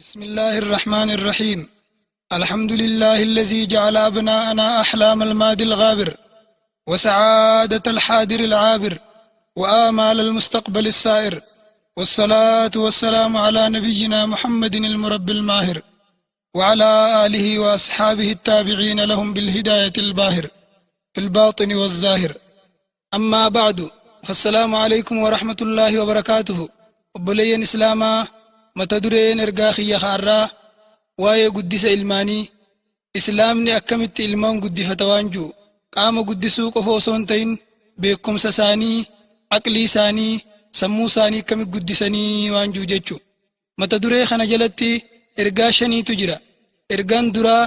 بسم الله الرحمن الرحيم. الحمد لله الذي جعل أبناءنا أحلام الماضي الغابر وسعادة الحاضر العابر وآمال المستقبل السائر، والصلاة والسلام على نبينا محمد المربي الماهر وعلى آله وأصحابه التابعين لهم بالهداية الباهر في الباطن والظاهر. أما بعد، فالسلام عليكم ورحمة الله وبركاته. وبلين إسلاما متدرين إرقاخي خارا واي قدس إلماني إسلامني أكمت إلمان قد فتوانجو قام قدسو قفوصون تين بيكم سساني عقلي ساني سمو ساني كم قدساني وانجو جيچو. متدري خنجلتي إرقاشني تجرى. إرقان درا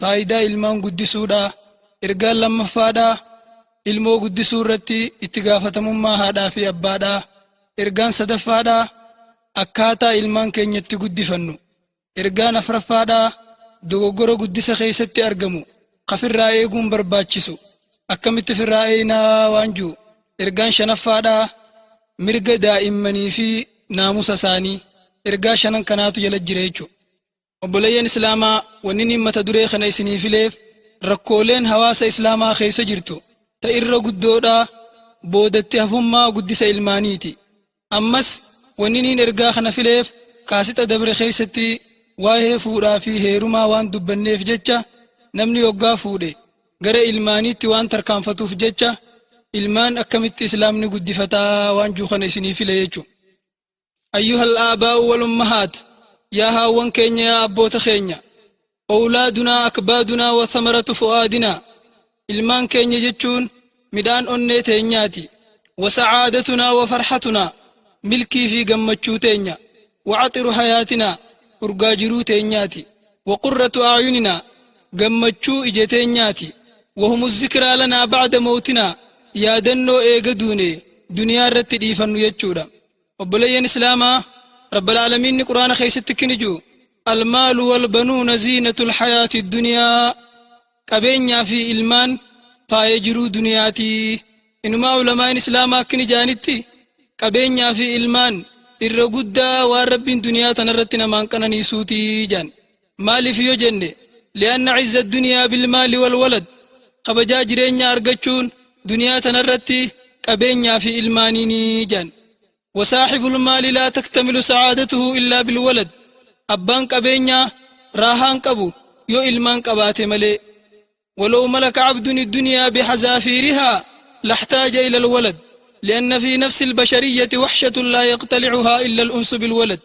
فايدا إلمان قدسو دا، إرقان لما فادا إلمو قدسو رتي اتقافة مما هادا في أبادا. إرقان صدفادا akkaataa ilmaan keenyatti guddifannu. Ergaan afraffaadhaa dogoggora guddisa keessatti argamu qafirraa eeguun barbaachisu akkamitti firraa eeynaa waan jiru. Ergaan shanaffaadhaa mirga daa'immanii fi naamusa isaanii. Ergaa shanan kanaatu jala jira jechuudha. Obboleeyyan Islaamaa, wanni inni mata duree kana isinii fileef rakkooleen hawaasa Islaamaa keessa jirtu ta irra guddoodhaa boodatti hafummaa guddisa ilmaaniiti. Ammas wanni niin ergaa kana fileef kaasita dabre keessatti waa'ee fuudhaa fi heerumaa waan dubbanneef jecha namni yoggaa fuudhe gara ilmaaniitti waan tarkaanfatuuf jecha ilmaan akkamitti islaamni guddifataa waan jiru kana isinii file jechuudha. Ayyuhal aabaa'u wal ummahaat, yaa haawwan keenya, yaa abboota keenya, awlaadunaa akbaadunaa wa thamaratu fu'aadinaa, ilmaan keenya jechuun midhaan onnee teenyaati. Wa sa'aadatunaa wa farxatunaa, milkii fi gammachuu teenya. Wacaxiru hayaatinaa, urgaa jiruu teenyaati. Waqurratu aayuninaa, gammachuu ija teenyaati. Wahumu zikraa lanaa bacda mawtinaa, yaadannoo eega duune duniyaa irratti dhiifannu jechuudha. Obboleeyyan Islaamaa, Rabbalaalamiinni Quraana keessatti kiniju almaalu walbanuuna ziinatul hayaati duniyaa, qabeenyaa fi ilmaan faaya jiruu duniyaati. Inumaa ulamaan Islaamaa akkini jaanitti qabeenyaa fi ilmaan irra guddaa waan rabbiin duniyaa tanarratti namaan qananiisuutii jaan. Maaliif yoo jenne li'anna cizza duniyaa bilmaali walwalad, kabajaa jireenyaa argachuun duniyaa tanarratti qabeenyaa fi ilmaaniinii jaan. Wasaaxibul maali laa taktamilu sacaadatuhu illaa bilwalad, abbaan qabeenyaa raahaan qabu yoo ilmaan qabaate malee. Walow malaka cabdun duniyaa bixazaafiirihaa laxtaaja ila alwalad لأن في نفس البشرية وحشة لا يقتلعها إلا الأنس بالولد.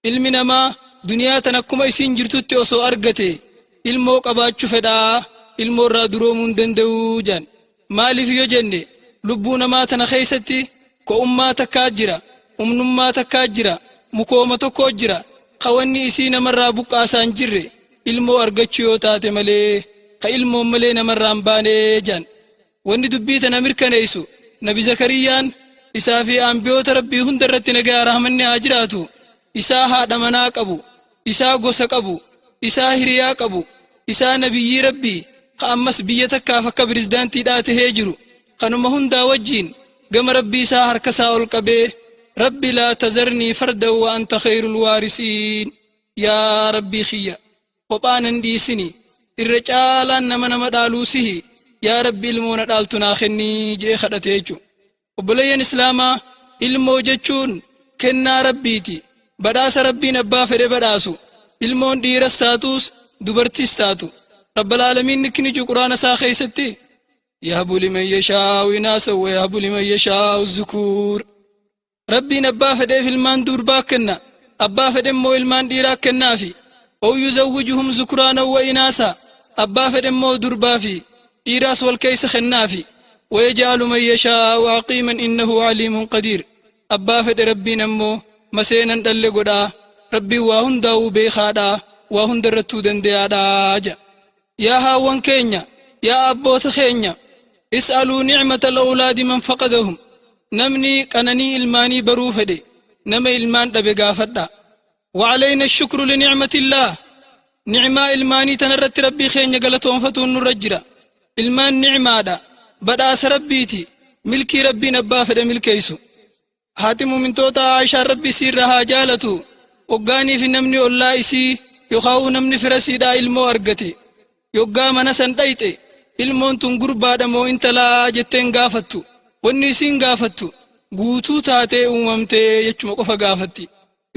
علمنا ما دنيا تنكم إسين جرتوت أسو أرغتي علمو قباتشو فدا علمو رادرو من دندو جان. مالي فيو جنة لبونا ما تنخيستي كو أمما تكاجرة أمنما تكاجرة مكومة كوجرة قواني إسين مرة بك آسان جرة علمو أرغتشو تاتي ملي قإلمو ملينا مرة مباني جان. واني دبيتنا مركن إيسو نبي زكريان إسا في أنبيوت ربي هندرت نجا رحمني أجراتو، إسا هذا مناك أبو، إسا غوسك أبو، إسا هرياك أبو، إسا نبي ربي قامس بيتك فكبرزدان تدات هجرو قنما هندا وجين قم ربي إسا هركسا القبي ربي لا تزرني فردا وأنت خير الوارثين. يا ربي خيا قبانا ديسني الرجالا نمنا مدالوسه يا ربي المونا دالتنا خني جي خدتيجو. وبلين إسلاما ilmoo jechuun kennaa rabbiiti. Badhaasa rabbiin abbaa fedhe badhaasu. Ilmoon dhiiras taatus dubartis taatu. Rabbalaalamiin nikniju quraana isaa keessatti yahabu liman yashaa'u inaasa wa yahabu liman yashaa'u zukuur. Rabbiin abbaa fedheef ilmaan durbaa kenna, abbaa fedhe immoo ilmaan dhiiraa kennaafi. Ow yuzawwijuhum zukuraanan wa inaasa, abbaa fedhe immoo durbaa fi dhiiraas wal keessa kennaafi. ويجعل من يشاء عقيما إنه عليم قدير. أبا فد ربي نمو مسينا دلقدا ربي وهنداو بيخادا وهندرتو دنديادا. يا هاوان كينيا، يا أبوت خينيا، اسألوا نعمة الأولاد من فقدهم. نمني كنني إلماني بروفدي نما إلمان دبقافدا. وعلينا الشكر لنعمة الله. نعمة إلماني تنرت ربي خينيا قلتهم فتون نرجرا. إلمان نعمة دا بدأس ربيتي ملكي ربي نبا فد ملكيسو. هاتم من توتا عائشة ربي سيرها جالتو Hoggaanii fi namni ollaa isii yookaan namni fira siidhaa ilmoo argate yoggaa mana san dhayxe ilmoon tun gurbaadha moo intalaa jetteen gaafattu wanni isiin gaafattu guutuu taatee uumamtee jechuma qofa gaafatti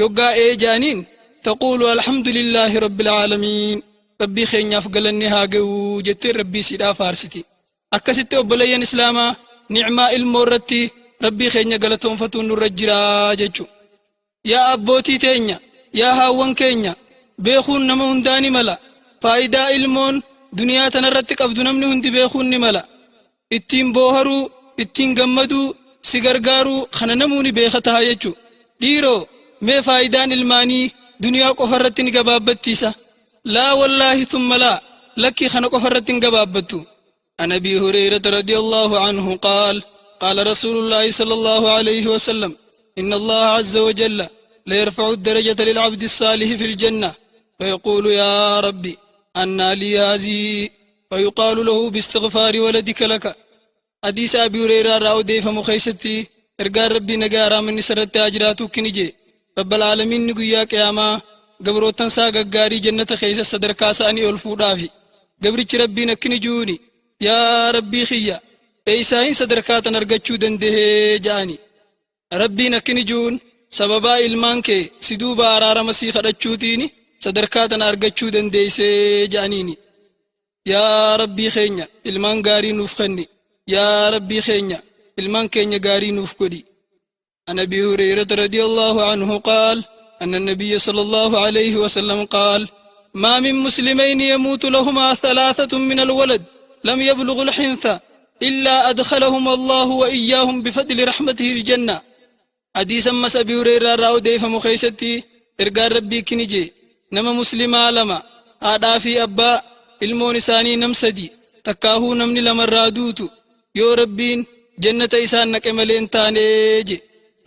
yoggaa jaaniin taquulu alhamdulillaahi rabbil aalamiin rabbii keenyaaf galanni haa ga'u jettee rabbii siidhaa faarsiti akkasitti obboleeyyan islaamaa ni'maa ilmoo irratti rabbii keenya galatoonfatuun nurra jira jechu yaa abbootii teenya yaa haawwan keenya beekuun nama hundaani mala faayidaa ilmoon duniyaa tanarratti qabdu namni hundi beekuun ni mala ittiin booharuu ittiin gammaduu si gargaaruu kana namuuni beeka taha jechu dhiiroo mee faayidaan ilmaanii duniyaa qofarratti ni gabaabbattiisa laa wallaahi thumma laa lakkii kana qofarratti hin gabaabbattu عن أبي هريرة رضي الله عنه قال قال رسول الله صلى الله عليه وسلم إن الله عز وجل ليرفع الدرجة للعبد الصالح في الجنة فيقول يا ربي أنى لي هذه فيقال له باستغفار ولدك لك حديث أبي هريرة راو ديف مخيستي إرقار ربي نقارا من سرت أجراتو كنجي رب العالمين نقيا قياما قبرو تنسا قاري جنة خيس الصدر كاساني والفودافي قبرش ربي نكنجوني يا ربي خيا إيساين صدر كاتن أرقاتشو دنده جاني ربي نكنجون سببا ilmaan kee siduuba araarama sii kadhachuutiini sadarkaatan argachuu dandeeyse jaaniini yaa rabbii keenya ilmaan gaarii nuuf kenni yaa rabbii keenya ilmaan keenya gaarii nuuf godhi عن أبي هريرة رضي الله عنه قال أن النبي صلى الله عليه وسلم قال ما من مسلمين يموت لهما ثلاثة من الولد لم يبلغ الحنث إلا أدخلهم الله وإياهم بفضل رحمته الجنة حديث أمس أبي هريرة راو ديف مخيستي إرقار ربي كنجي نما مسلما لما آدا في أبا المون إساني نمسدي تكاهو نمني لما رادوتو يو ربين جنة إسان نكملين تانيجي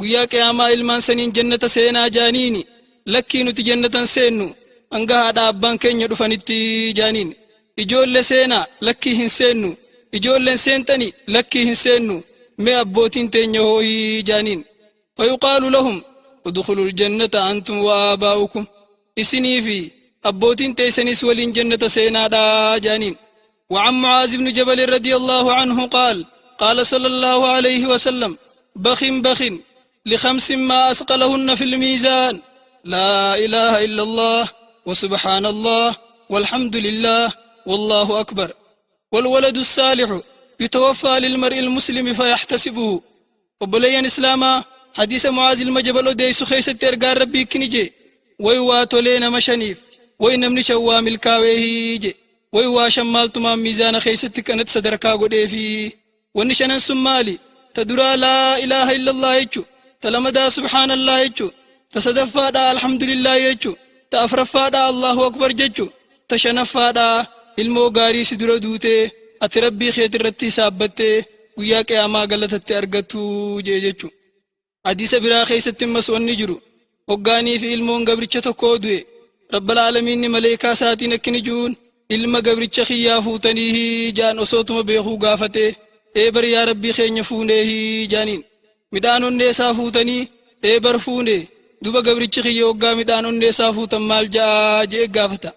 قيا قياما إلمان سنين جنة سينا جانيني لكي نتي جنة سينو أنغا آدا أبان كين يدفنتي جانين إجول سينا لكي هن سينو إجول سينتني لكي هن سينو مي أبوتين تينيهوي جانين فيقال لهم ادخلوا الجنة أنتم وآباؤكم إسني في أبوتين تيسنس ولين جنة سينا دا جانين وعن معاذ بن جبل رضي الله عنه قال قال صلى الله عليه وسلم بخ بخ لخمس ما أسقلهن في الميزان لا إله إلا الله وسبحان الله والحمد لله والله أكبر والولد الصالح يتوفى للمرء المسلم فيحتسبه وبلين إسلاما حديث معاذ المجبل ديسو خيسة ترقار ربي كنجي ويواتو لينا مشانيف وينمني شوام الكاويه ويوا شمالتما ميزان خيسة كانت صدركا قديفي ونشنا سمالي تدرى لا إله إلا الله يجو تلمدا سبحان الله يجو تصدفا دا الحمد لله يجو تأفرفا دا الله أكبر ججو تشنفا دا ilmoo gaarii si dura duute ati rabbii keeti irratti saabbattee guyyaa qiyaamaa galatatti argattu jechu hadiisa biraa keessatti ammas wanni jiru hoggaanii fi ilmoon gabricha tokkoo du'e rabbal aalamiin maleekaa isaatiin akkini juun ilma gabricha kiyyaa fuutanii jaan osootuma beekuu gaafate eebar yaa rabbii keenya fuuneehi jaaniin midhaan onnee isaa fuutanii eebar fuune duba gabrichi kiyya hoggaa midhaan onnee isaa fuutan maal ja'a jee gaafata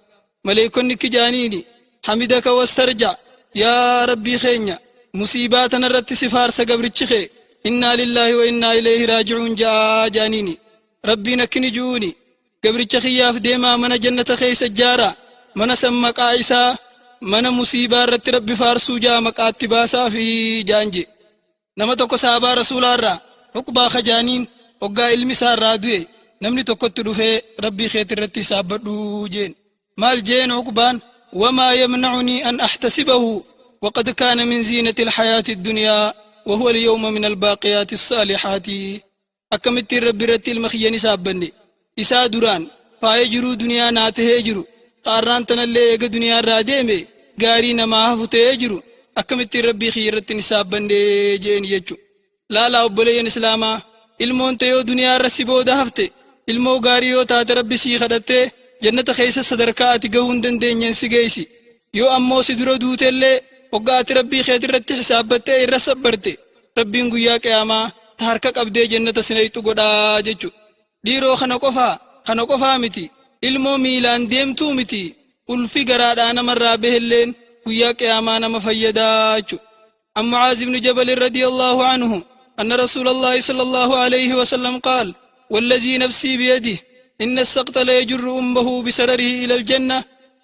maleekonni kijaaniini حمدك واسترجع يا ربي خينيا مصيبات نرت سفار سقبرتش خي إنا لله وإنا إليه راجعون جانيني ربي نكني جوني قبرتش خياف ديما من جنة خي سجارة من سمك عيسى من مصيبة رت ربي فارسو جا مقات باسا في جانجي نمتك صحابة رسول الله عقبا خجانين وقا علمي سار رادوي نمني تقتلو في ربي خيت رتي سابدو جين مال جين عقبان وما يمنعني أن أحتسبه وقد كان من زينة الحياة الدنيا وهو اليوم من الباقيات الصالحات أكمت رب رتي المخيان سابني إسا دران فايجرو دنيا ناتهجرو قاران تنالي دنيا راديمي غاري نما هفتهجرو أكمت ربي خيرتي نسابني جين يجو لا أبلين إسلاما ilmoon tayoo duniyaa irra si booda hafte ilmoo gaarii yoo taate rabbi sii kadhattee jannata keessa sadarkaa ati gahuu hin dandeenyeen si geessi yoo ammoo si dura duutellee hoggaa ati rabbii keeti irratti hisaabbattee irra sabbarte rabbiin guyyaa qiyaamaa ta harka qabdee jannata sinayxu godhaa jechu dhiiroo kana qofaa kana qofaa miti ilmoo miilaan deemtuu miti ulfi garaadhaa namarraa behelleen guyyaa qiyaamaa nama fayyadaa jechuudha. عن معاذ بن جبل رضي الله عنه أن رسول الله صلى الله عليه وسلم قال والذي نفسي بيده إن السقط لا يجر أمه بسرره إلى الجنة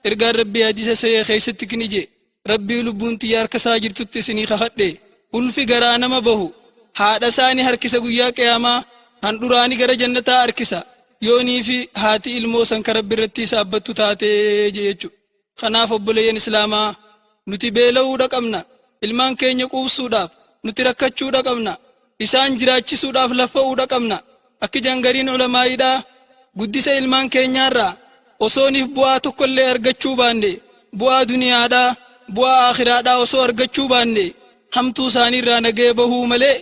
إرقى ربي حديث سيخيستك نجي ربي لبون تيار كساجر تتسني خخطي ألفي قرانا مبهو هذا ساني هركسا قيا قياما هندراني قرى جنة أركسا يوني في هاتي الموسن كرب الرتي سابتو تاتي جيجو خناف أبوليين إسلاما نتبيلو رقمنا ilmaan keenya quubsuudhaaf nuti rakkachuudha qabna isaan jiraachisuudhaaf laffa'uudha qabna akka jangariin ulamaa'iidhaa guddisa ilmaan keenyaarraa osooniif bu'aa tokkollee argachuu baanne bu'aa duniyaadhaa bu'aa akhiraadhaa osoo argachuu baanne hamtuu isaaniirraa nagee bahuu malee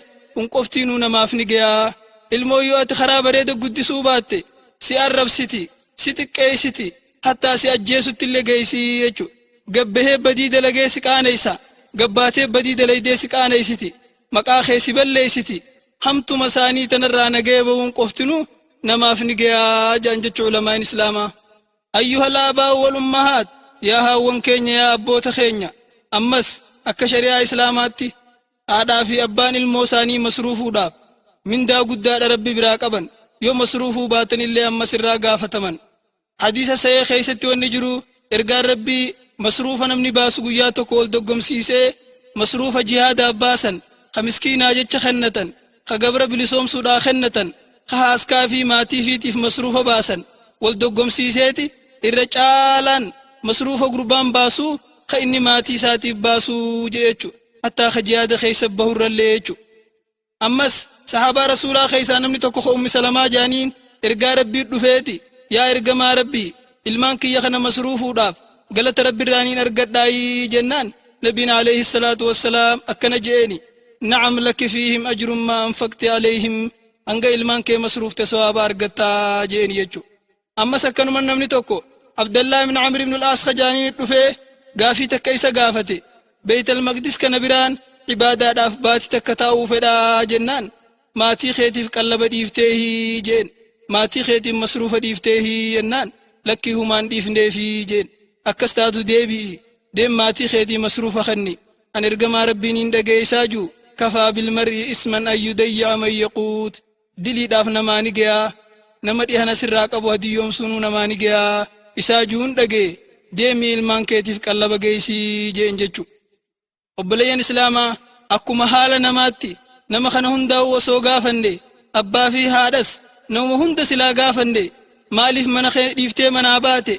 qoftiinuu namaaf ni gayaa ilmoo yoo ati karaa bareeda guddisuu baatte si arrabsiti si xiqqeessiti hattaa si ajjeesutti illee geessii jechuudha gabbahee badii dalagee si qaaneysa gabbaatee badii dalaydee si qaaneysiti maqaa kee si balleeysiti hamtuma isaanii tanarraa nagee bahuun qoftinuu namaaf ni gayaa jedhan jechuu ulamaan islaamaa. ayyuhal aabaa'u wal ummahaat yaa haawwan keenya yaa abboota keenya ammas akka shari'aa islaamaatti haadhaa fi abbaan ilmoo isaanii masruufuudhaaf mindaa guddaadha rabbi biraa qaban yoo masruufuu baatan illee ammas irraa gaafataman. hadiisa sahih keessatti wanni jiru ergaan rabbii masruufa namni baasu guyyaa tokko ol doggomsiisee masruufa jihaadaaf baasan ka miskiinaa jecha kennatan ka gabra bilisoomsuudhaa kennatan ka haaskaa fi maatii fiitiif masruufa baasan wal doggomsiiseeti irra caalaan masruufa gurbaan baasuu ka inni maatii isaatiif baasuu jechu hattaa ka jihaada keessa bahurrallee jechu. ammas sahaabaa rasuulaa keessaa namni tokko ka ummi salamaa jaaniin ergaa rabbii dhufeeti yaa ergamaa rabbii ilmaan kiyya kana masruufuudhaaf galata rabbiirraaniin argadhaayi jennaan nabiin alayhi salaatu wassalaam akkana jeeni na'am laki fiihim ajrun maa anfaqti alayhim hanga ilmaan kee masruufte sawaaba argattaa jeeni jechu. ammas akkanuma namni tokko abdallaa ibn amr ibn al-aas jaaniin dhufee gaafii takka isa gaafate beeytal maqdis kana biraan ibaadaadhaaf baatii takka taa'uu fedhaa jennaan maatii keetiif qallaba dhiifteehi jeen maatii keetiif masruufa dhiifteehi jennaan lakkii humaan dhiifneefi jeen akkas taatu deebi'i deem maatii keetii masruufa kenni an ergamaa rabbiin hin dhageeysaa juu kafaa bilmar'i isman an yudayya'a man yaquut diliidhaaf namaa ni gayaa nama dhihana sirraa qabu hadiyyoomsuunuu namaa ni gayaa isaa juun dhagee deemii ilmaan keetiif qallaba geeysii jeen jechu. obboleeyyan islaamaa akkuma haala namaatti nama kana hundaa'u osoo gaafanne abbaa fi haadhas nama hunda silaa gaafanne maaliif mana kee dhiiftee manaa baate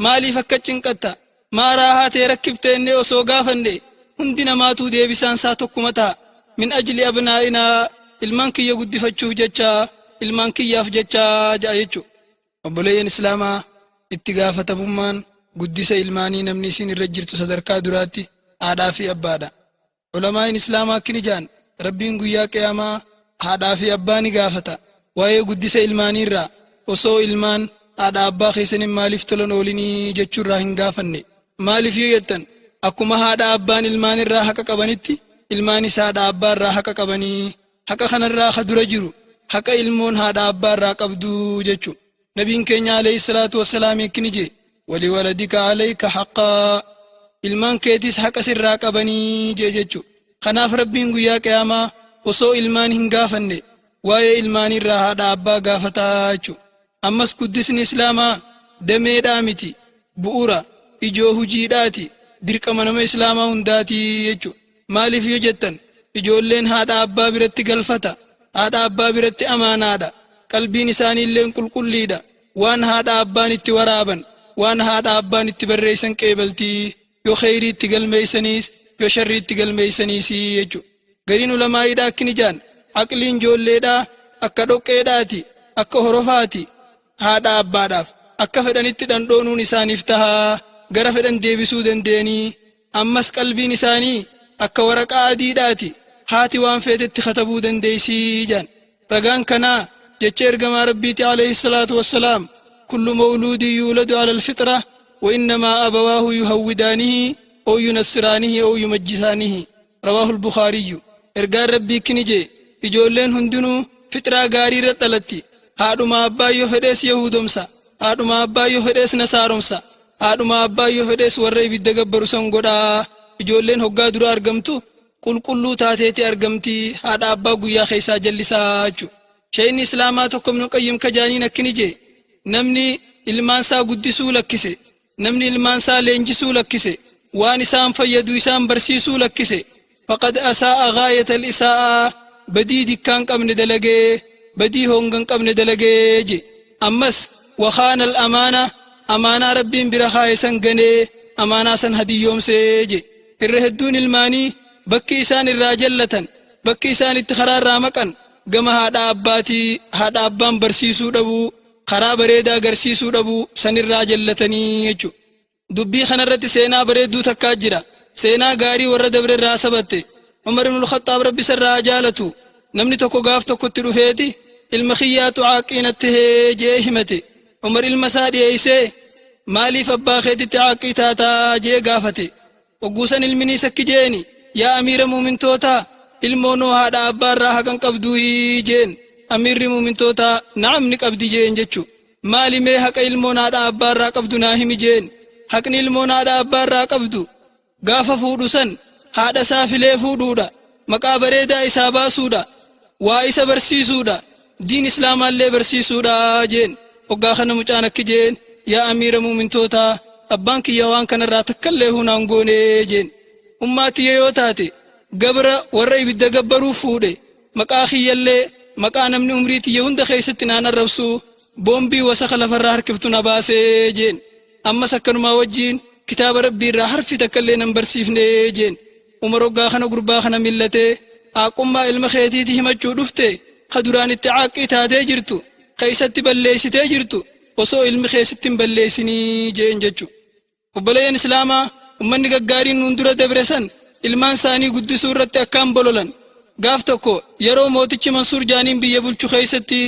maaliif akka cinqatta maaraa haatee rakkiftee osoo gaafanne hundi namaatuu deebisaan isaa tokkuma ta'a min ajli abnaa'inaa ilmaan kiyya guddifachuuf jecha ilmaan kiyyaaf jecha ja'a jechu. obboleeyyan islaamaa itti gaafatamummaan guddisa ilmaanii namni isin irra jirtu sadarkaa duraatti haadhaa fi abbaadha. ulamaa'in islaamaa akkini jaan rabbiin guyyaa qiyaamaa haadhaa fi abbaa ni gaafata waa'ee guddisa ilmaaniirraa osoo ilmaan haadha abbaa keessaniin maaliif tolan oolinii jechuurraa hin gaafanne maaliif yoo jettan akkuma haadha abbaan ilmaan irraa haqa qabanitti ilmaanis haadha abbaa irraa haqa qabanii haqa kanarraa ka dura jiru haqa ilmoon haadha abbaa irraa qabduu jechu. nabiin keenya alayhi salaatu wassalaam akkini jee waliwaladika alayka haqqaa ilmaan keetis haqa sirraa qabanii jee jechu. kanaaf rabbiin guyyaa qiyaamaa osoo ilmaan hin gaafanne waa'ee ilmaanirraa haadha abbaa gaafataa jechu. ammas guddisni islaamaa dameedhaa miti bu'uura ijoo hujiidhaati dirqama nama islaamaa hundaatii jechu. maaliif yoo jettan ijoolleen haadha abbaa biratti galfata haadha abbaa biratti amaanaadha qalbiin isaaniillee qulqulliidha waan haadha abbaan itti waraaban waan haadha abbaan itti barreessan qeebaltii yoo kheyrii itti galmeeysaniis yoo sharrii itti galmeeysaniis jechu. gariin ulamaa'iidhaa akkini jaan aqliin ijoolleedhaa akka dhoqqeedhaati akka horofaati haadha abbaadhaaf akka fedhanitti dhandhoonuun isaaniif tahaa gara fedhan deebisuu dandeenii ammas qalbiin isaanii akka waraqaa adiidhaati haati waan feetetti katabuu dandeeysii jaan. ragaan kanaa jecha ergamaa rabbiiti alayhi salaatu wassalaam kullu mawluudin yuuladu ala alfitra wa innamaa abawaahu yuhawwidaanihi oo yunassiraanihi oo yumajjisaanihi rawaahu albukhaariyyu. ergaan rabbii kini jee ijoolleen hundinuu fixraa gaarii irra dhalatti haadhuma abbaa yoo fedhees yahudomsa haadhuma abbaa yoo fedhees nasaaromsa haadhuma abbaa yoo fedhees warra ibidda gabbaru san godhaa ijoolleen hoggaa dura argamtu qulqulluu taateeti argamti haadha abbaa guyyaa keessaa jallisaa jechu shayni islaamaa tokko Ibnu Qayyim kajaaniin akkini jee namni ilmaansaa guddisuu lakkise namni ilmaansaa leenjisuu lakkise waan isaan fayyadu isaan barsiisuu lakkise faqad asaa'a gaayata al-isaa'a badii dikkaan qabne dalagee badii hongan qabne dalagee je ammas wakhaana al-amaana amaanaa rabbiin bira kaa'isan ganee amaanaa san hadiyyoomsee je irra hedduun ilmaanii bakki isaan irraa jallatan bakki isaan itti karaarraa maqan gama haadha abbaan barsiisuu dhabuu karaa bareedaa agarsiisuu dhabuu sanirraa jallatanii jechu dubbii kanarratti seenaa bareedduu takkaa jira seenaa gaarii warra dabre irraa sabatte Umar ibn al-Khattaab rabbi sarraa jaalatu namni tokko gaaf tokkotti dhufeeti ilma khiyyaatu caaqiinatti jee himate Umar ilma isaa dhiyeessee maaliif abbaa keetitti caaqii taataa jee gaafate ogguusan ilminii sakki jeeni yaa amiira muumintootaa ilmoonoo haadha abbaarraa haqan qabduu jeen amirri muumintootaa na'am ni qabdi jeen jechu maali mee haqa ilmoon haadha abbaarraa qabdu naa himi jeen haqni ilmoon haadha abbaarraa qabdu gaafa fuudhu san haadha isaa filee fuudhuudha maqaa bareedaa isaa baasuudha waa isa barsiisuudha diin islaamaallee barsiisuudha jeen hoggaa kana mucaan akki jeen yaa amiira muumintootaa abbaan kiyya waan kanarraa takkallee hunaan goonee jeen ummaatiyya yoo taate gabra warra ibidda gabbaruu fuudhe maqaa kiyyallee maqaa namni umrii tiyya hunda keessatti naan arrabsuu boombii wasaqa lafarraa harkiftu na baasee jeen ammas akkanumaa wajjiin kitaaba rabbii irraa harfi takkallee nan barsiifne jeen Umar hoggaa kana gurbaa kana millatee aaqummaa ilma keetiiti himachuu dhufte ka duraan itti caaqii taatee jirtu ka isatti balleessitee jirtu osoo ilmi keessatti hin balleessinii jeen jechu obboleeyyan islaamaa ummanni gaggaariin nuun dura dabre san ilmaan isaanii guddisuu irratti akkaan bololan gaaf tokko yeroo mootichi Mansuur Jaaniin biyya bulchu keessatti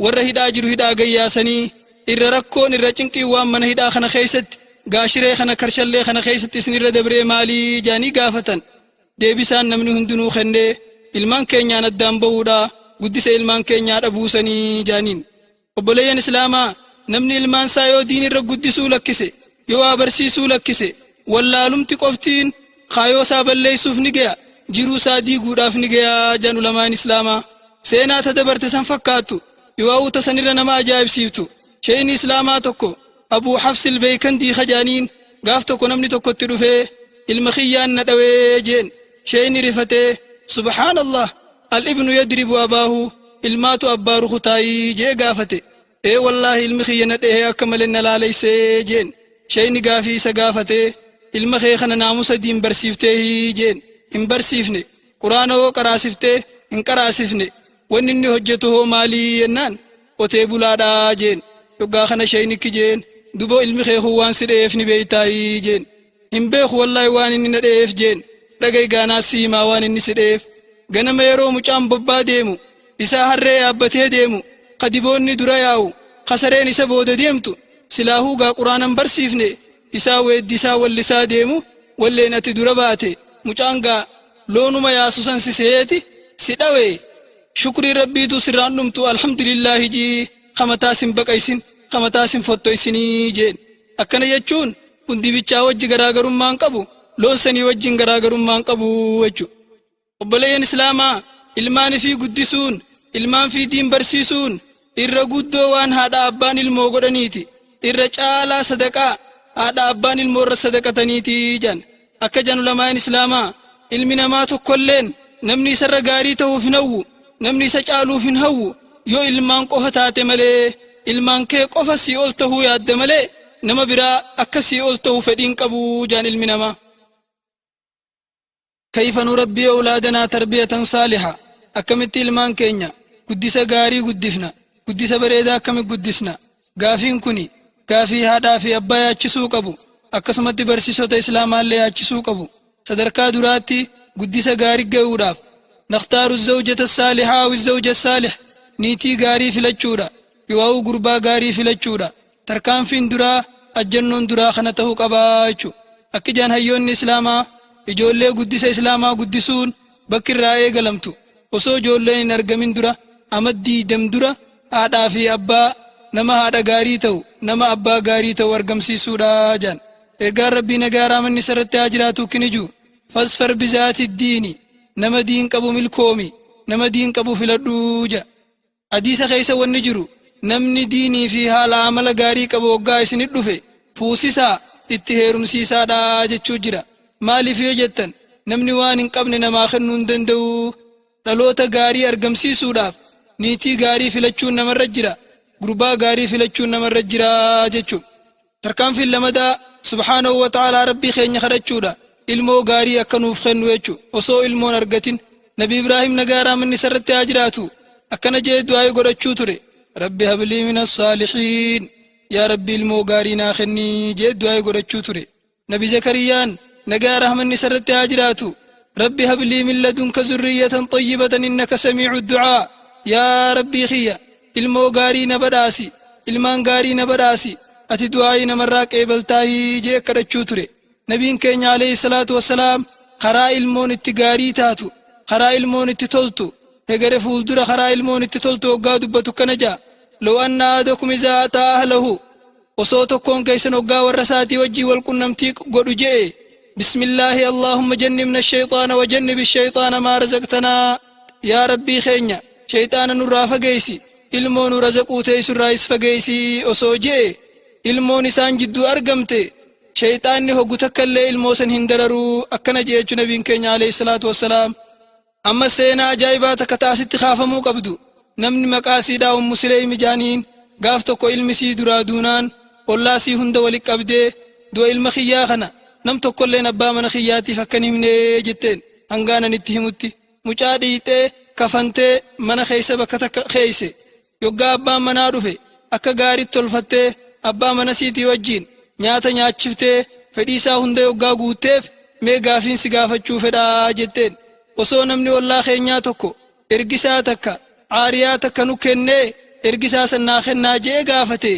warra hidhaa jiru hidhaa gayyaasanii irra rakkoon irra cinqii waan mana hidhaa kana keessatti gaashiree kana karshallee kana keessatti isin irra dabree maalii jaanii gaafatan deebisaan namni hundinuu kennee ilmaan keenyaan addaan ba'uudha guddisa ilmaan keenyaa dhabuusanii jaaniin obboleeyyan islaamaa namni ilmaan isaa yoo diin irra guddisuu lakkise yoo barsiisuu lakkise wallaalumti qoftiin kaayoo isaa balleessuuf ni gaya jiruu isaa diiguudhaaf ni gaya jaan ulamaan islaamaa seenaa ta dabarte san fakkaattu yoo ta sanirra nama ajaa'ibsiiftu shayni islaamaa tokko Abuu Hafsil Beekandii kajaaniin gaaf tokko namni tokkotti dhufee ilma kiyyaan na dhawee jeen shayni rifatee subhaanallah al-ibnu yadribu abaahu ilmaatu abbaa rukutaayii jee gaafate wallaahi ilmi kiyya na dhehee akka malee na laaleessee jeen shayni gaafii isa gaafatee ilma kee kana naamusa diin barsiiftee jeen hin barsiifne quraana hoo qaraasiftee hin qaraasifne wanni inni hojjetu hoo maalii yennaan qotee bulaadhaa jeen yoggaa kana shaynikki jeen duboo ilmi kee waan si dheef ni beeytaayii jeen hin beeku wallaahi waan inni na dheef jeen dhagay gaanaa siimaa waan inni si dheef ganama yeroo mucaan bobbaa deemu isaa harree yaabbatee deemu kadiboonni dura yaa'u kasareen isa booda deemtu silaahuu gaa quraanan barsiifne isaa weeddisaa wallisaa deemu walleen ati dura baate mucaan gaa loonuma yaasu san si seeti si dhawe shukrii rabbiitu sirraan dhumtu alhamdulillaahi jii kamataasin baqaysin kamataasin fottoysinii jeen akkana jechuun kun dibichaa wajji garaagarummaan qabu loon sanii wajjin garaagarummaan qabu jechu obboleeyyan islaamaa ilmaanii fi guddisuun ilmaan fi diin barsiisuun irra guddoo waan haadha abbaan ilmoo godhaniiti irra caalaa sadaqaa haadha abbaan ilmoo irra sadaqataniiti jan akka jan ulamaan islaamaa ilmi namaa tokkolleen namni isarra gaarii ta'uuf hin hawwu namni isa caaluuf hin hawwu yoo ilmaan qofa taate malee ilmaan kee qofa sii ol ta'uu yaadde malee nama biraa akka sii ol ta'uu fedhiin qabu jan ilmi namaa كيف نربي أولادنا تربية صالحة أكملت المان كينيا قدس غاري قدفنا قدس بريدا كم قدسنا غافين كوني غافي هذا في أبايا تشسو قبو أكسمت برسيسو إسلام اللي تشسو قبو صدركا دراتي قدس غاري قوراف نختار الزوجة الصالحة والزوج الصالح نيتي غاري في الجورة يواو قربا غاري في الجورة تركان فين درا الجنون درا خنته قبايشو أكجان هيون إسلاما ijoollee guddisa islaamaa guddisuun bakki irraa eegalamtu osoo ijoolleen hin argamin dura amaddii dam dura haadhaa fi abbaa nama haadha gaarii ta'u nama abbaa gaarii ta'u argamsiisuudha jaan. Ergaan rabbii nagaa raamanni sarratti haa jiraatu kiniju fasfar bizaati diini nama diin qabu milkoomi nama diin qabu filadhuu ja. Hadiisa keessa wanni jiru namni diinii fi haala amala gaarii qabu waggaa isinit dhufe fuusisaa itti heerumsiisaadha jechuu jira. Maaliif yoo jettan namni waan hin qabne namaa kennuu hin danda'u. Dhaloota gaarii argamsiisuudhaaf niitii gaarii filachuun namarra jira, gurbaa gaarii filachuun namarra jira jechuu. Tarkaanfiin lamadaa subhaanahu wa ta'aalaa rabbii keenya kadhachuudha ilmoo gaarii akka nuuf kennu jechuu. Osoo ilmoon argatin Nabi Ibraahim nagaa raamanni sarratti haa jiraatu akkana jedhee du'aa godhachuu ture. Rabbi hablii minas saalihiin yaa rabbi ilmoo gaarii naa kennii jedhee du'aa godhachuu ture. Nabi Zakariyaan nagaa raamanni sarratti haa jiraatu ربي هب لي من لدنك ذرية طيبة إنك سميع الدعاء يا ربي خيا ilmoo gaarii na badhaasi ilmaan gaarii na badhaasi ati du'aa namarraa qeebaltaayii jee kadhachuu ture. Nabiin keenya alayhi salaatu wassalaam karaa ilmoon itti gaarii taatu karaa ilmoon itti toltu hegere fuuldura karaa ilmoon itti toltu waggaa dubbatu kana jaa law anna ahadakum izaa ataa ahlahu osoo tokkoon keessan waggaa warra isaatii wajjii wal qunnamtii godhu je'e بسم الله اللهم جنبنا الشيطان وجنب الشيطان ما رزقتنا يا ربي خينيا شيطان نرى فقيسي ilmoo nu razaquu teessu irraayis fageessii osoo jee ilmoon isaan jidduu argamte shayxaanni hoggu takkallee ilmoo san hin dararuu akkana jechu nabiin keenya alayhi salaatu wassalaam. Amma seenaa ajaa'ibaa takka taasitti kaafamuu qabdu namni maqaa siidhaa Ummu Suleym jaaniin gaaf tokko ilmi sii duraa duunaan ollaa sii hunda walitti qabdee du'a ilma kiyyaa kana nam tokkolleen abbaa mana kiyyaatiif akkan himnee jetteen hangaanan itti himutti mucaa dhiixee kafantee mana keessa bakka takka keeyse. Yoggaa abbaan manaa dhufe akka gaariitti tolfattee abbaa mana siitii wajjiin nyaata nyaachiftee fedhii isaa hunda yoggaa guutteef mee gaafiin si gaafachuu fedhaa jetteen. Osoo namni ollaa keenyaa tokko ergisaa takka aariyaa takka nu kennee ergisaa san naa kennaa jee gaafate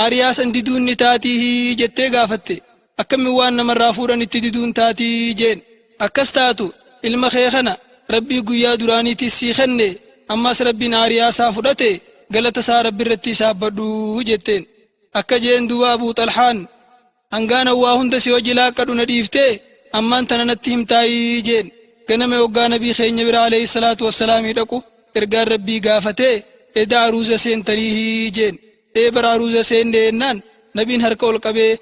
aariyaa san diduun ni taatii jettee gaafatte. Akkami waan namarraa fuudhan itti diduun taatii jeen. Akkas taatu ilma kee kana rabbii guyyaa duraaniitis sii kenne ammas rabbiin aariyaa isaa fudhate galata isaa rabbi irratti isaabbadhu jetteen. Akka jeen duuba Abuu Xalhaan hangaan waa hunda si hojii laaqqadhu na dhiiftee ammaan tana natti himtaayii jeen. Ganama yoggaa nabii keenya bira alayhi salaatu wassalaamii dhaqu ergaan rabbii gaafatee eda aruuza seentanii jeen. Bara aruuza seenne jennaan nabiin harka ol qabee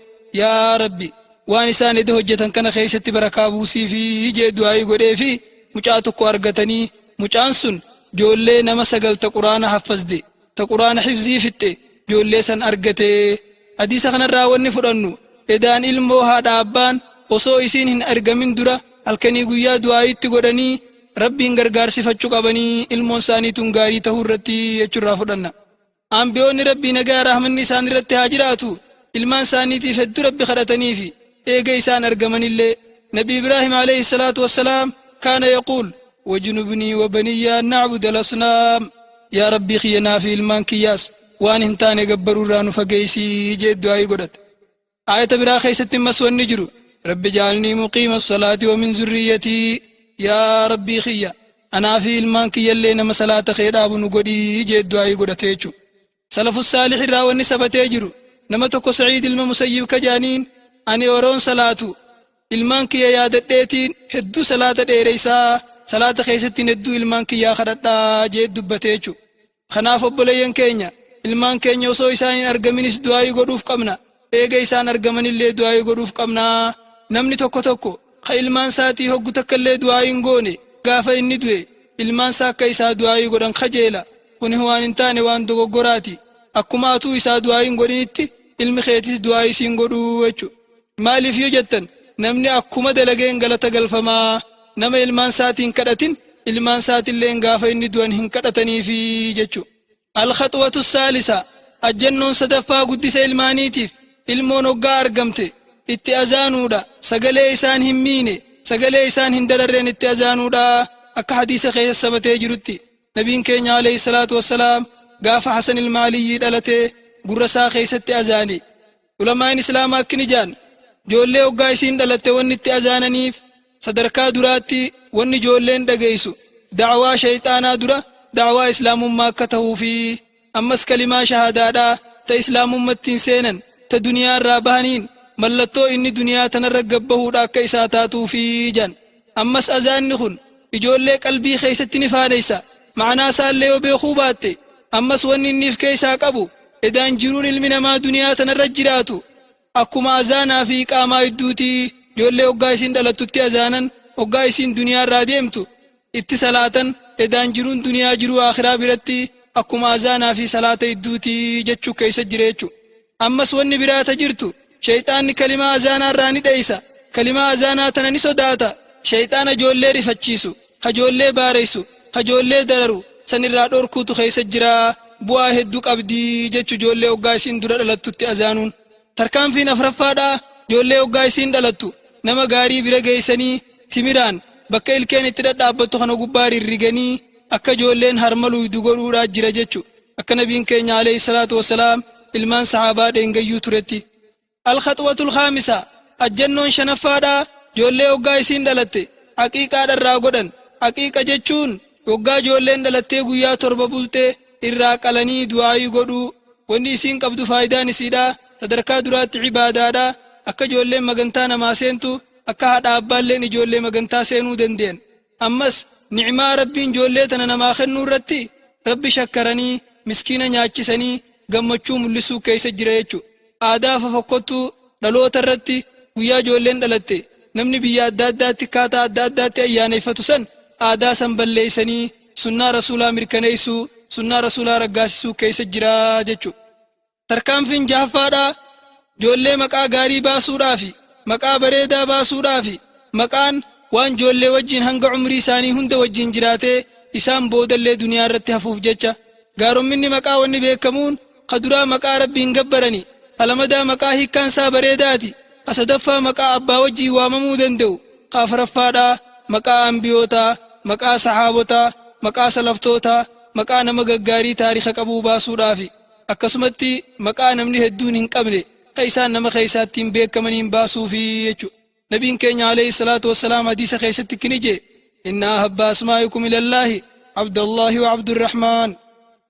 yaa rabbi waan isaan eda hojjetan kana keessatti barakaa buusii fi jee du'aa godhee fi mucaa tokko argatanii mucaan sun joollee nama 9 ta quraana haffazde ta quraana hifzii fitte joollee san argate. Hadiisa kanarraa wanni fudhannu edaan ilmoo haadha abbaan osoo isiin hin argamin dura halkanii guyyaa du'aa itti godhanii rabbiin gargaarsifachuu qabanii ilmoon isaaniitun gaarii tahuu irratti jechuurraa fudhanna. Ambiyoonni rabbii nagaa rahmanni isaan irratti haa jiraatu ilmaan isaaniitiif hedduu rabbi kadhatanii fi eega isaan argamanillee Nabi Ibraahim alayhi salaatu wassalaam kaana yaquul wajnubnii wabaniyaa an na'buda al-asnaam yaa rabbii kiyyanaa fi ilmaan kiyyaas waan hin taane gabbaruu irraa nu fageessii jee du'aa godhate. Aayata biraa keessatti ammas wanni jiru rabbi ja'alnii muqiima as-salaati wa min zurriyyatii yaa rabbii kiyya anaa fi ilmaan kiyyallee nama salaata kee dhaabu nu godhii jee du'aa godhate jechuudha. Salafus saalih irraa wanni sabatee jiru nama tokko Sa'iid ilma Musayyib kajaaniin ani oroon salaatu ilmaan kiyya yaadadheetiin hedduu salaata dheereysaa salaata keessattiin hedduu ilmaan kiyyaa kadhadhaa jee dubbate jechuudha. Kanaaf obboleeyyan keenya ilmaan keenya osoo isaan hin argaminis du'aa godhuuf qabna eega isaan argamanillee du'aa godhuuf qabna. Namni tokko ka ilmaan isaatii hoggu takkallee du'aa hin goone gaafa inni du'e ilmaan isaa akka isaa du'aa godhan kajeela kuni waan hin taane waan dogoggoraati. Akkuma atuu isaa du'aa hin godhinitti ilmi keetis du'aa isiin godhuu jechuudha. Maaliif yoo jettan namni akkuma dalageen galata galfamaa nama ilmaan isaatiin kadhatin ilmaan isaatillee gaafa inni du'an hin kadhataniifi jechuudha. Al-khaxwatu saalisa ajjannoon sadaffaa guddisa ilmaaniitiif ilmoon hoggaa argamte itti azaanuudha sagalee isaan hin miine sagalee isaan hin dararreen itti azaanuudha. Akka hadiisa keessa sabatee jirutti nabiin keenya alayhi salaatu wassalaam gaafa Hasan ilma Aliyyii dhalatee gurra isaa keessatti azaane. Ulamaan islaamaa akkini jaan joollee hoggaa isiin dhalatte wanni itti azaananiif sadarkaa duraatti wanni joolleen dhageessu da'waa shayxaanaa dura da'waa islaamummaa akka ta'uu fi ammas kalimaa shahaadaadhaa ta islaamummattiin seenan ta duniyaa irraa bahaniin mallattoo inni duniyaa tanarra gabbahuudha akka isaa taatuufi jan. ammas azaanni kun ijoollee qalbii keessatti ni faaneysa ma'anaa isaallee yoo beekuu baatte ammas wanni inniif keessaa qabu edaan jiruun ilmi namaa duniyaa tanarra jiraatu akkuma azaanaa fi qaamaa idduutii ijoollee hoggaa isiin dhalattutti azaanan hoggaa isiin duniyaa irraa deemtu itti salaatan edaan jiruun duniyaa jiruu akhiraa biratti akkuma azaanaa fi salaata idduutii jechuu keessa jireechu. ammas wanni biraata jirtu shayxaanni kalimaa azaanaa irraa ni dheeysa kalimaa azaanaa tana ni sodaata shayxaana ijoollee rifachiisu kajoollee baareysu kajoollee dararu sanirraa dhorkuutu keessa jira bu'aa hedduu qabdii jechu ijoollee hoggaa isiin dura dhalattutti azaanuun. tarkaanfiin afraffaadhaa ijoollee hoggaa isiin dhalattu nama gaarii bira geeysanii timiraan bakka ilkeen itti dhadhaabbattu kana gubbaa rirriganii akka ijoolleen harmaluudu godhuudhaa jira jechu akka nabiin keenya alayhi salaatu wassalaam ilmaan sahaabaa dheengayyuu turetti. alkhaxwatul khaamisa ajjannoon shanaffaadhaa ijoollee hoggaa isiin dhalatte haqiiqaadharraa godhan. haqiiqa jechuun hoggaa ijoolleen dhalattee guyyaa 7 bultee irraa qalanii du'aayii godhuu wanni isiin qabdu faayidaan isiidhaa sadarkaa duraatti cibaadaadhaa akka ijoolleen magantaa namaa seentu akka haadha abbaalleen ijoollee magantaa seenuu danda'an. ammas ni'maa rabbiin ijoollee tana namaa kennuu irratti rabbi shakkaranii miskiina nyaachisanii gammachuu mul'isuu keessa jira jechu. aadaa fofokkottuu dhaloota irratti guyyaa ijoolleen dhalatte namni biyya adda addaatti kaataa adda addaatti ayyaaneffatu san aadaa san balleeysanii sunnaa rasuulaa mirkaneessuu sunnaa rasuulaa raggaasisuu keessa jira jechu. tarkaanfiin jahaffaadhaa ijoollee maqaa gaarii baasuudhaafi maqaa bareedaa baasuudhaafi maqaan waan ijoollee wajjin hanga umrii isaanii hunda wajjin jiraatee isaan boodallee duniyaa irratti hafuuf jecha. gaaromminni maqaa wanni beekamuun kaduraa maqaa rabbiin gabbarani kalamadaa maqaa hiikkaan isaa bareedaati kasadaffaa maqaa abbaa wajjii waamamuu danda'u kaafuraffaadhaa maqaa ambiyootaa maqaa sahaabotaa maqaa salaftootaa maqaa nama gaggaarii taariika qabuu baasuudhaafi akkasumatti maqaa namni hedduun hin qabne ka isaan nama keessaattiin beekamaniin baasuufi jechu. nabiin keenya alayhi salaatu wassalaam hadiisa keessatti kini jee inna ahabba asmaa'ikum ilallaahi abdallaahi wa abdurrahmaan.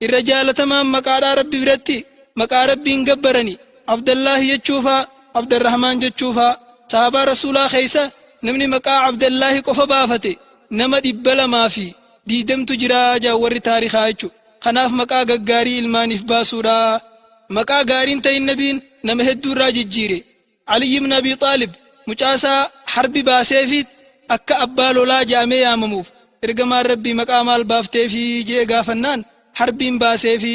irra jaalatamaan maqaadhaa rabbi biratti maqaa rabbiin gabbarani abdallaahi jechuufaa abdurrahmaan jechuufaa. sahabaa rasuulaa keessa namni maqaa abdallaahi qofa baafate nama 220 jiraa jaawwarri taarikaa jechu. kanaaf maqaa gaggaarii ilmaaniif baasuudha. maqaa gaariin ta'in nabiin nama hedduu irraa jijjiire. Aliyyi ibn Abi Xaalib mucaasaa harbi baaseefiit akka abbaa lolaa jedhamee yaamamuuf ergamaan rabbii maqaa maal baafteefi jee gaafannaan harbiin baaseefi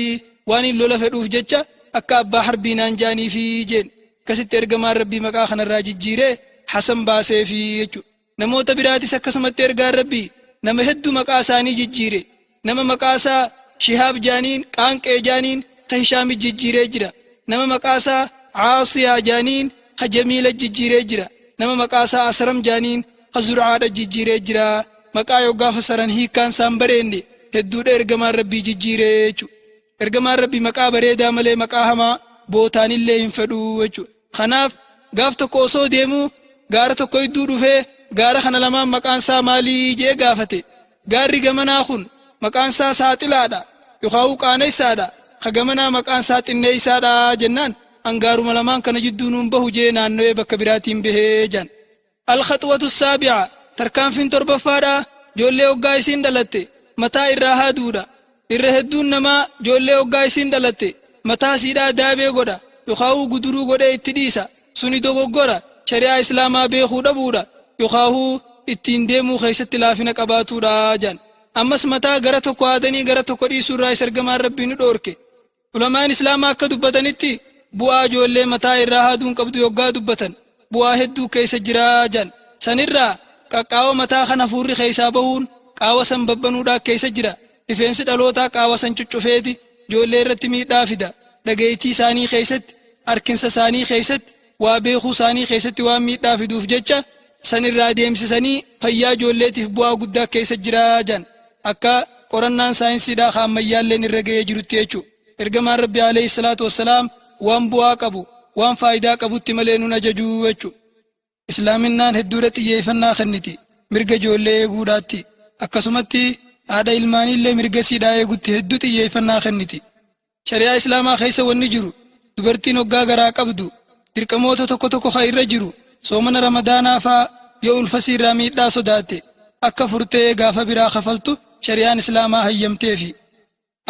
waan hin lola fedhuuf jecha akka abbaa harbii naan jaaniifi jeen. akkasitti ergamaan rabbii maqaa kanarraa jijjiiree Hasan baaseefi jechu. namoota biraatis akkasumatti ergaan rabbii nama hedduu maqaa isaanii jijjiire. nama maqaasaa Shihaab jaaniin qaanqee jaaniin ka Hishaam jijjiiree jira. nama maqaasaa Caasiyaa jaaniin ka Jamiila jijjiiree jira. nama maqaasaa Asram jaaniin ka Zurcaadha jijjiiree jira. maqaa yoo gaafa saran hiikkaan isaan bareenne hedduudha ergamaan rabbii jijjiiree jechu. ergamaan rabbii maqaa bareedaa malee maqaa hamaa bootaanillee hin fedhu jechu. kanaaf gaaf tokko osoo deemuu gaara tokko idduu dhufee gaara kana lamaan maqaan isaa maalii jee gaafate. gaarri gamanaa kun maqaan isaa Saaxilaadha yookaan Qaanaysaadha. ka gamanaa maqaan isaa Xinneeysaadha jennaan angaaruma lamaan kana jidduu nuun bahu jee naannoo bakka biraatiin bahee jan. alkhaxwatu saabi'a tarkaanfiin torbaffaadha ijoollee hoggaa isiin dhalatte mataa irraa haaduudha. irra hedduun namaa ijoollee hoggaa isiin dhalatte mataa siidhaa daabee godha yookaan guduruu godhee itti dhiisa. suni dogoggora shari'aa islaamaa beekuu dhabuudha yookaan ittiin deemuu keessatti laafina qabaatuudha jan. ammas mataa gara tokko haadanii gara tokko dhiisuu irraa ergamaan rabbii nu dhoorke. ulamaan islaamaa akka dubbatanitti bu'aa ijoollee mataa irraa haaduun qabdu yoggaa dubbatan bu'aa hedduu keessa jira jan. sanirraa qaqqaawa mataa kana hafuurri keessaa bahuun qaawa san babbanuudhaa keessa jira. rifeensi dhalootaa qaawa san cuccufeeti ijoollee irratti miidhaa fida. dhageettii isaanii keessatti harkinsa isaanii keessatti waa beekuu isaanii keessatti waan miidhaa fiduuf jecha sanirraa deemsisanii fayyaa ijoolleetiif bu'aa guddaa keessa jira jan. akka qorannaan saayinsiidhaa ammayyaalleen irra ga'ee jirutti jechu. ergamaan rabbii alayhi salaatu wassalaam waan bu'aa qabu waan faayidaa qabutti malee nun ajajuu jechu. islaaminaan hedduudha xiyyeeffannaa kenniti mirga ijoollee eeguudhaatti akkasumatti haadha ilmaanillee mirga siidhaa eegutti hedduu xiyyeeffannaa kenniti. shari'aa islaamaa keessa wanni jiru dubartiin hoggaa garaa qabdu dirqamoota tokko ka irra jiru soomana ramadaanaa faa yoo ulfasii irraa miidhaa sodaatte akka furtee gaafa biraa kafaltu shari'aan islaamaa hayyamteefi.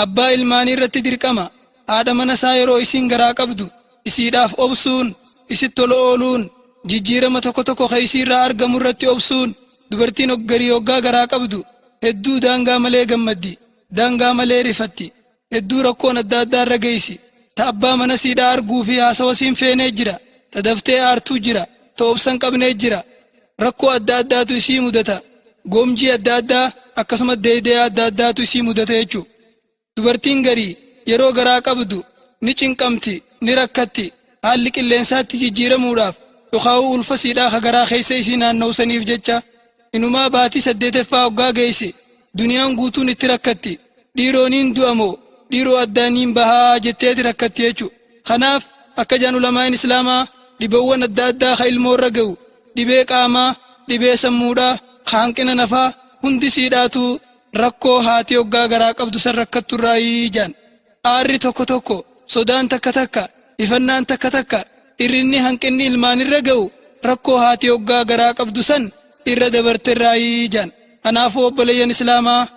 Abbaa ilmaanii irratti dirqama haadha mana isaa yeroo isiin garaa qabdu isiidhaaf obsuun isitti tola ooluun jijjiirama tokko ka isiirraa argamu irratti obsuun. Dubartiin hoggarii hoggaa garaa qabdu hedduu daangaa malee gammaddi, daangaa malee rifatti, hedduu rakkoon adda addaa irra geessi. Ta abbaa mana siidhaa arguu fi haasawa siin feenee jira, ta daftee aartuu jira, ta obsan qabnee jira. Rakkoo adda addaatu isii mudata, goomjii adda addaa akkasuma deedee adda addaatu isii mudata jechuu. Dubartiin garii yeroo garaa qabdu ni cinqamti, ni rakkatti, haalli qilleensaatti jijjiiramuudhaaf yookaan ulfa siidhaa ka garaa keessa isii naanna'usaniif jecha inumaa baatii 8ffaa hoggaa geesse duniyaan guutuun itti rakkatti. Dhiirooniin du'amoo dhiiroo addaaniin bahaa jetteeti rakkatti jechuu. Kanaaf akka jedhan ulamaan islaamaa dhibawwan adda addaa ka ilmoo irra ga'u dhibee qaamaa, dhibee sammuudhaa, ka hanqina nafaa hundi siidhaatu rakkoo haati hoggaa garaa qabdu san rakkattu irraayii jedhan. Aarri tokko sodaan takka ifannaan takka irrinni hanqinni ilmaan irra ga'u rakkoo haati hoggaa garaa qabdu san irra dabarte irraayii jedhan. Kanaafuu obboleeyyan islaamaa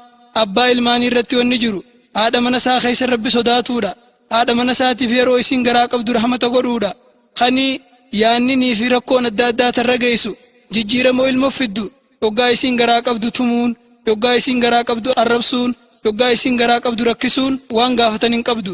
abbaa ilmaanii irratti wanni jiru haadha mana isaa keessa rabbi sodaatuudha. Haadha mana isaatiif yeroo isiin garaa qabdu rahmata godhuudha. Kani yaanninii fi rakkoon adda addaa tarra geessu jijjiiramoo ilma fiddu hoggaa isiin garaa qabdu tumuun, hoggaa isiin garaa qabdu arrabsuun, hoggaa isiin garaa qabdu rakkisuun waan gaafatan hin qabdu.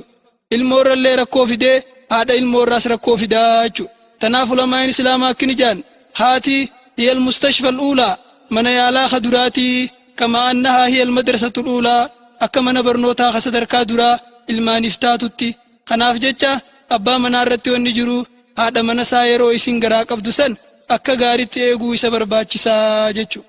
Ilmoo irrallee rakkoo fidee haadha ilmoo irraas rakkoo fidaa jechuudha. Tanaaf ulamaan islaamaa akkini jedhan haati hiya almustashfa al'uulaa mana yaalaa ka duraatii kama annahaa hiya almadrasatu al'uulaa akka mana barnootaa ka sadarkaa duraa ilmaaniif taatutti. Kanaaf jecha abbaa manaa irratti wanni jiru haadha mana isaa yeroo isiin garaa qabdu san akka gaariitti eeguu isa barbaachisaa jechuudha.